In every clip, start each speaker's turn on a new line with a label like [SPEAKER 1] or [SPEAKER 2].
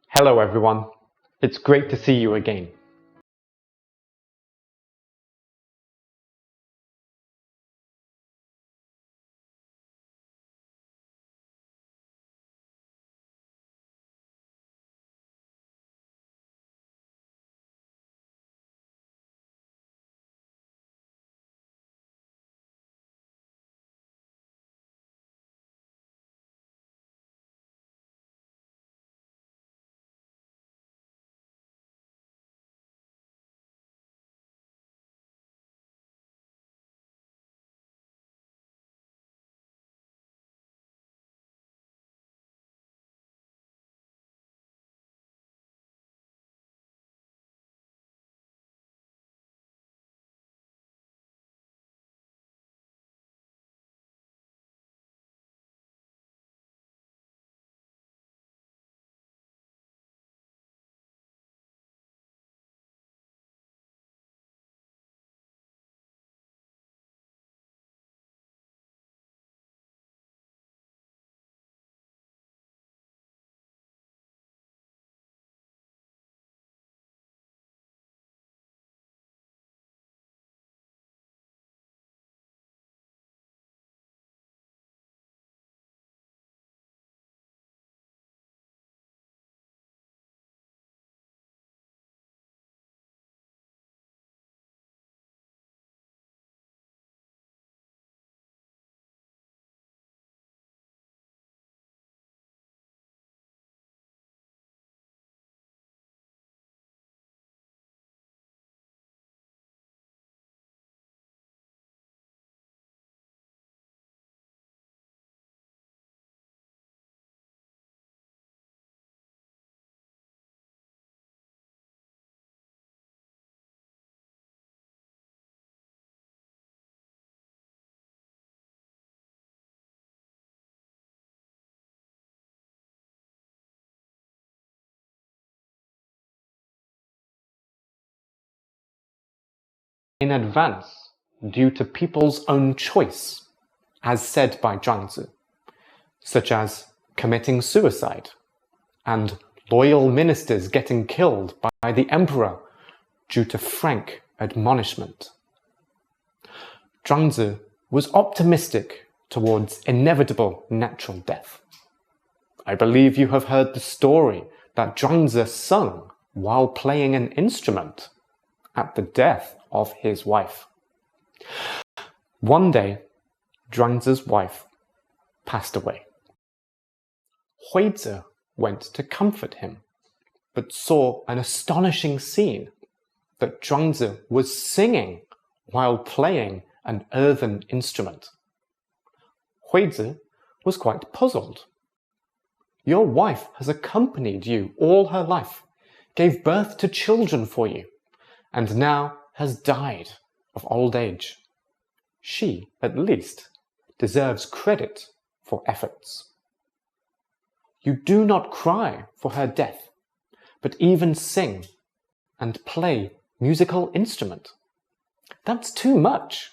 [SPEAKER 1] Hello everyone, it's great to see you again. In advance due to people's own choice, as said by Zhuangzi, such as committing suicide and loyal ministers getting killed by the emperor due to frank admonishment. Zhuangzi was optimistic towards inevitable natural death. I believe you have heard the story that Zhuangzi sung while playing an instrument at the death of his wife. One day, Zhuangzi's wife passed away. Huizi went to comfort him, but saw an astonishing scene that Zhuangzi was singing while playing an earthen instrument. Huizi was quite puzzled. Your wife has accompanied you all her life, gave birth to children for you, and now has died of old age. She, at least, deserves credit for efforts. You do not cry for her death, but even sing and play musical instrument. That's too much.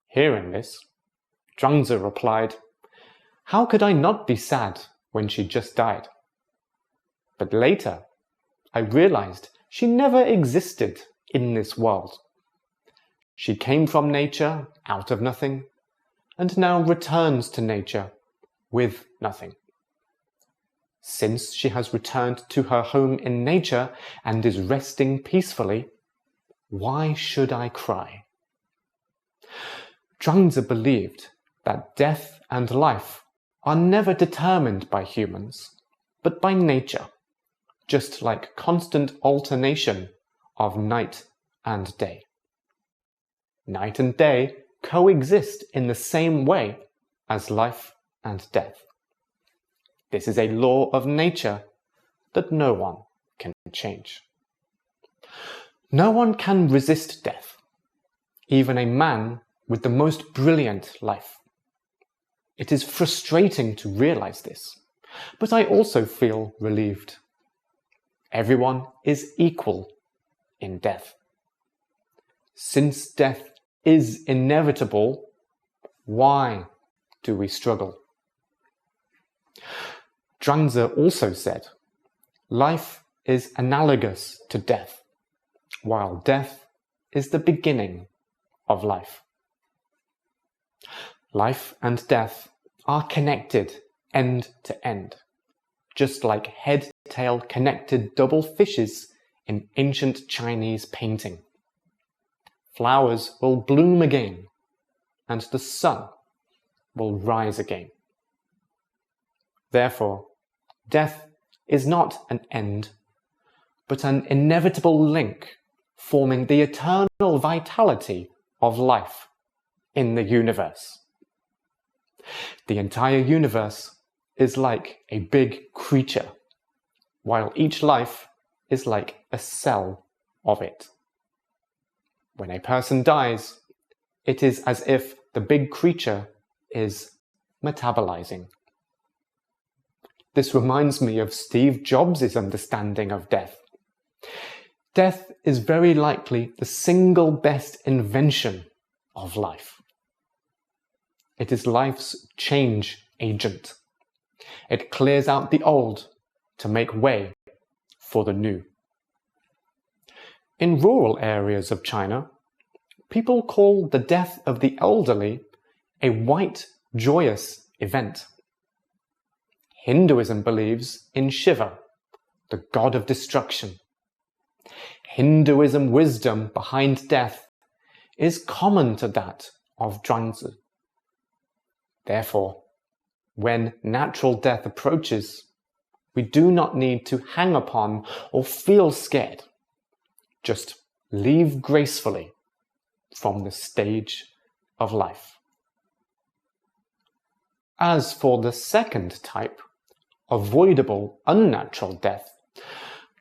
[SPEAKER 1] Hearing this, Zhuangzi replied, how could I not be sad when she just died? But later, I realized she never existed in this world. She came from nature out of nothing, and now returns to nature with nothing. Since she has returned to her home in nature and is resting peacefully, why should I cry? Zhuangzi believed that death and life are never determined by humans, but by nature, just like constant alternation of night and day. Night and day coexist in the same way as life and death. This is a law of nature that no one can change. No one can resist death, even a man with the most brilliant life. It is frustrating to realize this, but I also feel relieved. Everyone is equal in death. since death is inevitable, why do we struggle? Zhuangzi also said, life is analogous to death, while death is the beginning of life. Life and death are connected end to end, just like head-tail connected double fishes in ancient Chinese painting. Flowers will bloom again, and the sun will rise again. Therefore, death is not an end, but an inevitable link forming the eternal vitality of life in the universe. The entire universe is like a big creature, while each life is like a cell of it. When a person dies, it is as if the big creature is metabolizing. This reminds me of Steve Jobs' understanding of death. Death is very likely the single best invention of life. It is life's change agent. It clears out the old to make way for the new. In rural areas of China, people call the death of the elderly a white, joyous event. Hinduism believes in Shiva, the god of destruction. Hinduism wisdom behind death is common to that of Zhuangzi. Therefore, when natural death approaches, we do not need to hang upon or feel scared. Just leave gracefully from the stage of life. As for the second type, avoidable unnatural death,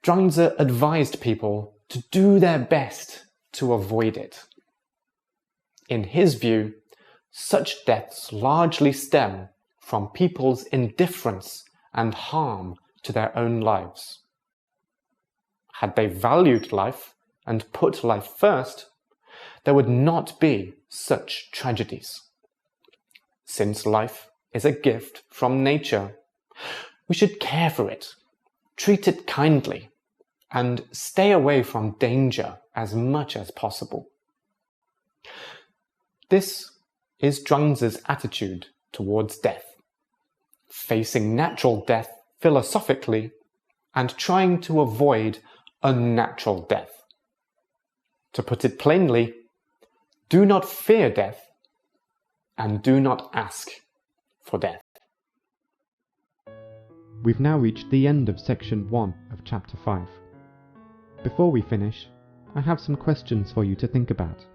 [SPEAKER 1] Zhuangzi advised people to do their best to avoid it. In his view, such deaths largely stem from people's indifference and harm to their own lives. Had they valued life and put life first, there would not be such tragedies. Since life is a gift from nature, we should care for it, treat it kindly, and stay away from danger as much as possible. This is Zhuangzi's attitude towards death, facing natural death philosophically and trying to avoid unnatural death. To put it plainly, do not fear death and do not ask for death.
[SPEAKER 2] We've now reached the end of section 1 of chapter 5. Before we finish, I have some questions for you to think about.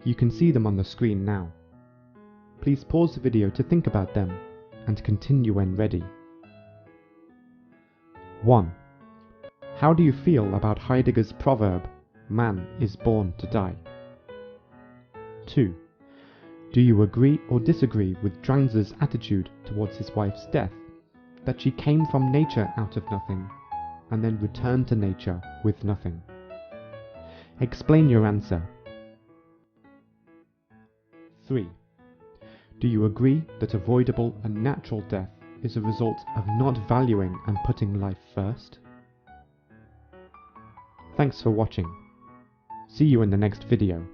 [SPEAKER 2] You can see them on the screen now. Please pause the video to think about them and continue when ready. 1. How do you feel about Heidegger's proverb, "Man is born to die"? 2. Do you agree or disagree with Zhuangzi's attitude towards his wife's death, that she came from nature out of nothing, and then returned to nature with nothing? Explain your answer. 3. Do you agree that avoidable and natural death is a result of not valuing and putting life first? Thanks for watching. See you in the next video.